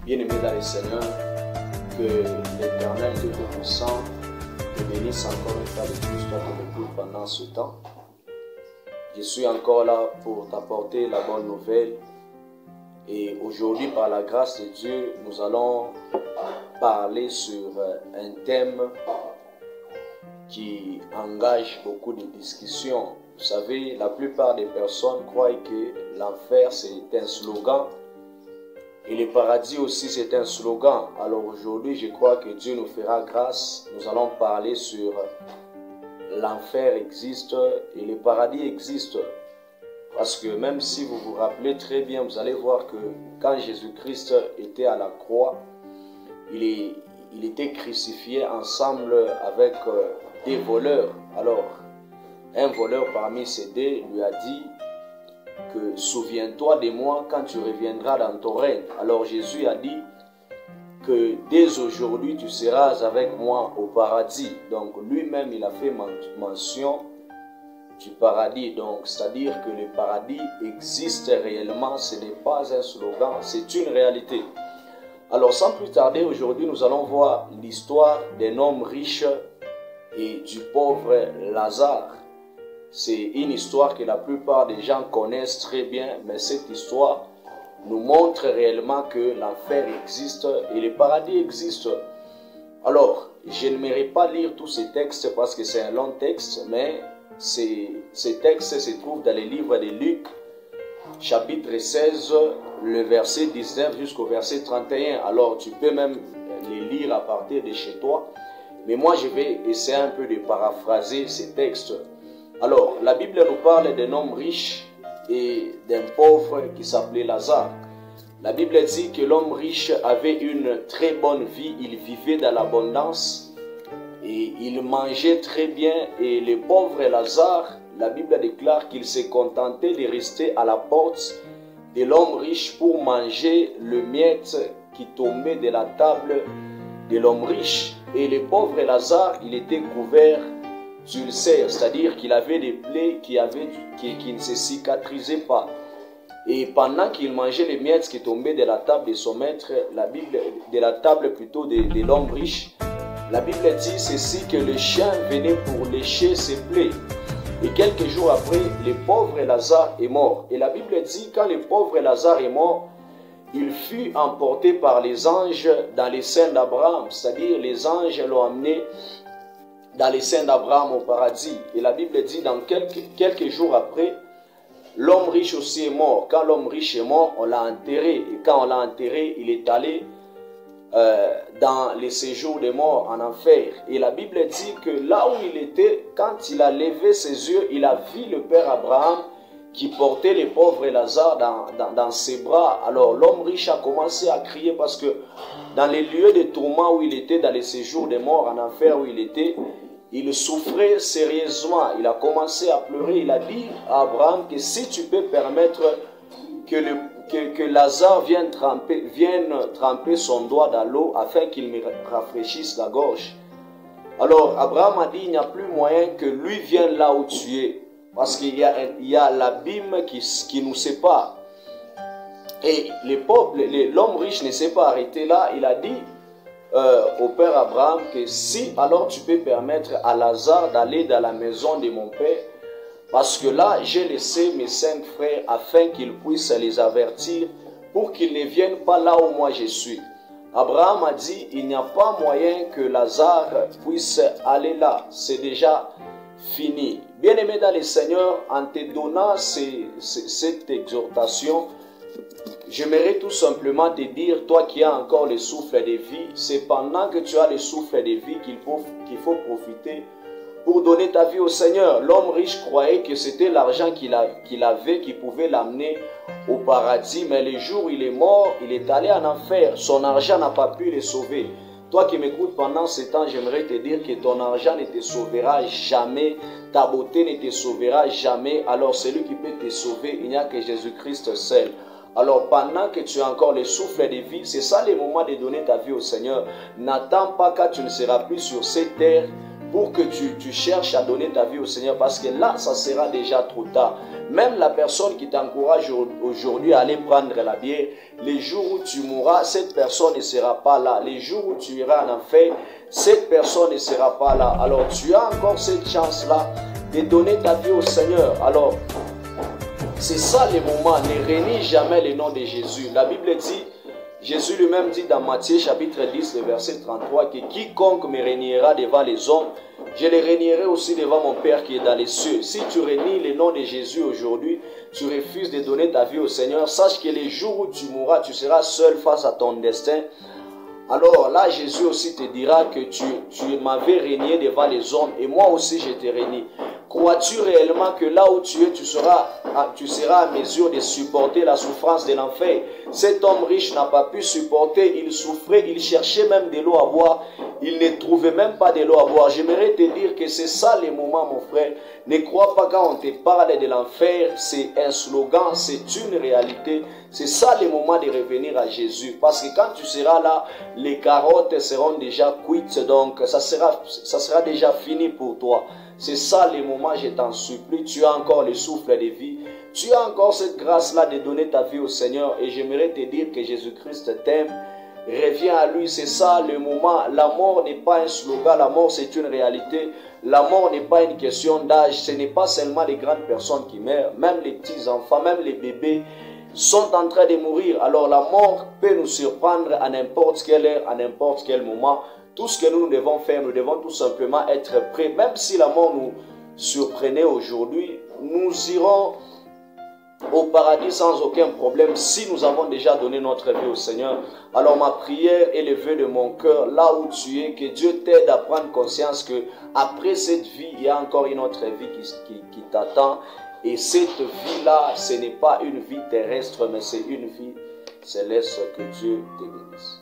Bien-aimés dans le Seigneur, que l'Éternel Dieu Tout-Puissant te bénisse encore une fois de plus, toi qui m'écoutes pendant ce temps. Je suis encore là pour t'apporter la bonne nouvelle. Et aujourd'hui, par la grâce de Dieu, nous allons parler sur un thème qui engage beaucoup de discussions. Vous savez, la plupart des personnes croient que l'enfer c'est un slogan et le paradis aussi c'est un slogan. Alors aujourd'hui, je crois que Dieu nous fera grâce. Nous allons parler sur l'enfer existe et le paradis existe. Parce que même si vous vous rappelez très bien, vous allez voir que quand Jésus-Christ était à la croix, il était crucifié ensemble avec des voleurs. Alors, un voleur parmi ces deux lui a dit que souviens-toi de moi quand tu reviendras dans ton règne. Alors Jésus a dit que dès aujourd'hui tu seras avec moi au paradis. Donc lui-même il a fait mention du paradis. Donc c'est-à-dire que le paradis existe réellement, ce n'est pas un slogan, c'est une réalité. Alors sans plus tarder, aujourd'hui nous allons voir l'histoire d'un homme riche et du pauvre Lazare. C'est une histoire que la plupart des gens connaissent très bien, mais cette histoire nous montre réellement que l'enfer existe et le paradis existe. Alors, je n'aimerais pas lire tous ces textes parce que c'est un long texte, mais ces textes se trouvent dans les livres de Luc, chapitre 16, le verset 19 jusqu'au verset 31. Alors, tu peux même les lire à partir de chez toi. Mais moi, je vais essayer un peu de paraphraser ces textes. Alors, la Bible nous parle d'un homme riche et d'un pauvre qui s'appelait Lazare. La Bible dit que l'homme riche avait une très bonne vie, il vivait dans l'abondance et il mangeait très bien. Et le pauvre Lazare, la Bible déclare qu'il s'est contenté de rester à la porte de l'homme riche pour manger le miette qui tombait de la table de l'homme riche. Et le pauvre Lazare, il était couvert d'ulcères, c'est-à-dire qu'il avait des plaies qui ne se cicatrisaient pas. Et pendant qu'il mangeait les miettes qui tombaient de la table de son maître, de la table plutôt de l'homme riche, la Bible dit ceci, que le chien venait pour lécher ses plaies. Et quelques jours après, le pauvre Lazare est mort. Et la Bible dit quand le pauvre Lazare est mort, il fut emporté par les anges dans les seins d'Abraham, c'est-à-dire les anges l'ont amené dans les seins d'Abraham au paradis. Et la Bible dit dans quelques jours après, l'homme riche aussi est mort. Quand l'homme riche est mort, on l'a enterré. Et quand on l'a enterré, il est allé dans les séjours des morts en enfer. Et la Bible dit que là où il était, quand il a levé ses yeux, il a vu le père Abraham qui portait le pauvre Lazare dans ses bras. Alors l'homme riche a commencé à crier parce que dans les lieux de tourment où il était, dans les séjours des morts en enfer où il était, il souffrait sérieusement. Il a commencé à pleurer. Il a dit à Abraham que si tu peux permettre que Lazare vienne tremper son doigt dans l'eau afin qu'il me rafraîchisse la gorge. Alors Abraham a dit il n'y a plus moyen que lui vienne là où tu es. Parce qu'il y a l'abîme qui nous sépare. Et l'homme riche ne s'est pas arrêté là. Il a dit au père Abraham que si alors tu peux permettre à Lazare d'aller dans la maison de mon père, parce que là j'ai laissé mes 5 frères afin qu'ils puissent les avertir pour qu'ils ne viennent pas là où moi je suis. Abraham a dit il n'y a pas moyen que Lazare puisse aller là, c'est déjà fini. Bien-aimé dans le Seigneur, en te donnant cette exhortation, j'aimerais tout simplement te dire, toi qui as encore le souffle de vie, c'est pendant que tu as le souffle de vie qu'il faut profiter pour donner ta vie au Seigneur. L'homme riche croyait que c'était l'argent qu'il avait qui pouvait l'amener au paradis, mais le jour où il est mort, il est allé en enfer. Son argent n'a pas pu le sauver. Toi qui m'écoutes pendant ce temps, j'aimerais te dire que ton argent ne te sauvera jamais, ta beauté ne te sauvera jamais. Alors celui qui peut te sauver, il n'y a que Jésus-Christ seul. Alors pendant que tu as encore le souffle de vie, c'est ça le moment de donner ta vie au Seigneur. N'attends pas quand tu ne seras plus sur cette terre pour que tu cherches à donner ta vie au Seigneur, parce que là, ça sera déjà trop tard. Même la personne qui t'encourage aujourd'hui à aller prendre la bière, les jours où tu mourras, cette personne ne sera pas là. Les jours où tu iras en enfer, cette personne ne sera pas là. Alors, tu as encore cette chance-là de donner ta vie au Seigneur. Alors, c'est ça le moment. Ne renie jamais le nom de Jésus. La Bible dit, Jésus lui-même dit dans Matthieu chapitre 10, le verset 33, que quiconque me reniera devant les hommes, je le régnerai aussi devant mon Père qui est dans les cieux. Si tu renies le nom de Jésus aujourd'hui, tu refuses de donner ta vie au Seigneur, sache que les jours où tu mourras, tu seras seul face à ton destin. Alors là, Jésus aussi te dira que tu m'avais régné devant les hommes et moi aussi je t'ai régné. Crois-tu réellement que là où tu es, tu seras à mesure de supporter la souffrance de l'enfer? Cet homme riche n'a pas pu supporter, il souffrait, il cherchait même de l'eau à boire, il ne trouvait même pas de l'eau à boire. J'aimerais te dire que c'est ça le moment, mon frère. Ne crois pas quand on te parle de l'enfer, c'est un slogan, c'est une réalité. C'est ça le moment de revenir à Jésus. Parce que quand tu seras là, les carottes seront déjà cuites, donc ça sera déjà fini pour toi. C'est ça le moment, je t'en supplie. Tu as encore le souffle de vie. Tu as encore cette grâce-là de donner ta vie au Seigneur. Et j'aimerais te dire que Jésus-Christ t'aime. Reviens à lui, c'est ça le moment. La mort n'est pas un slogan, la mort c'est une réalité. La mort n'est pas une question d'âge. Ce n'est pas seulement les grandes personnes qui meurent. Même les petits enfants, même les bébés sont en train de mourir. Alors la mort peut nous surprendre à n'importe quelle heure, à n'importe quel moment. Tout ce que nous devons faire, nous devons tout simplement être prêts. Même si la mort nous surprenait aujourd'hui, nous irons au paradis sans aucun problème si nous avons déjà donné notre vie au Seigneur. Alors ma prière et le vœu de mon cœur, là où tu es, que Dieu t'aide à prendre conscience que après cette vie, il y a encore une autre vie qui t'attend. Et cette vie-là, ce n'est pas une vie terrestre, mais c'est une vie céleste. Que Dieu te bénisse.